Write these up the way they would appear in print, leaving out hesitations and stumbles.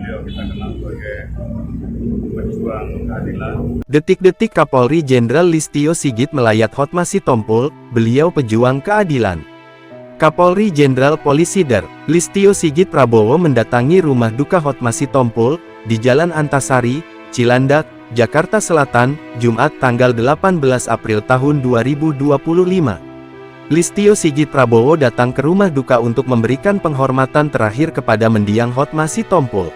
beliau kita kenal sebagai pejuang keadilan. Detik-detik Kapolri Jenderal Listio Sigit melayat Hotma Sitompul, beliau pejuang keadilan. Kapolri Jenderal Polisi Der. Listio Sigit Prabowo mendatangi rumah duka Hotma Sitompul, di Jalan Antasari, Cilandak, Jakarta Selatan, Jumat tanggal 18 April tahun 2025. Listio Sigit Prabowo datang ke rumah duka untuk memberikan penghormatan terakhir kepada mendiang Hotma Sitompul.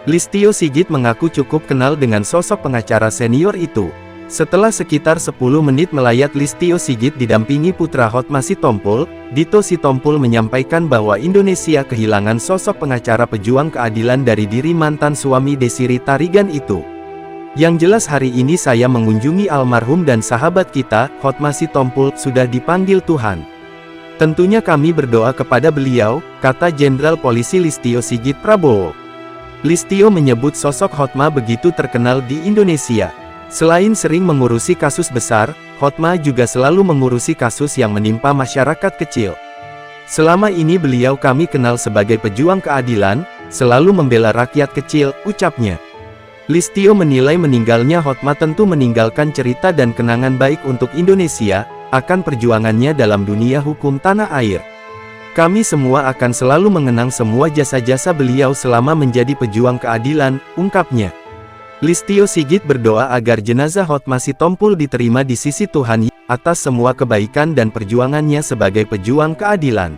Listio Sigit mengaku cukup kenal dengan sosok pengacara senior itu. Setelah sekitar 10 menit melayat, Listio Sigit didampingi putra Hotma Sitompul, Dito Sitompul, menyampaikan bahwa Indonesia kehilangan sosok pengacara pejuang keadilan dari diri mantan suami Desiri Tarigan itu. Yang jelas hari ini saya mengunjungi almarhum dan sahabat kita, Hotma Sitompul, sudah dipanggil Tuhan. Tentunya kami berdoa kepada beliau, kata Jenderal Polisi Listio Sigit Prabowo. Listio menyebut sosok Hotma begitu terkenal di Indonesia. Selain sering mengurusi kasus besar, Hotma juga selalu mengurusi kasus yang menimpa masyarakat kecil. Selama ini beliau kami kenal sebagai pejuang keadilan, selalu membela rakyat kecil, ucapnya. Listio menilai meninggalnya Hotma tentu meninggalkan cerita dan kenangan baik untuk Indonesia, akan perjuangannya dalam dunia hukum tanah air. Kami semua akan selalu mengenang semua jasa-jasa beliau selama menjadi pejuang keadilan, ungkapnya. Listio Sigit berdoa agar jenazah Hotma Sitompul diterima di sisi Tuhan atas semua kebaikan dan perjuangannya sebagai pejuang keadilan.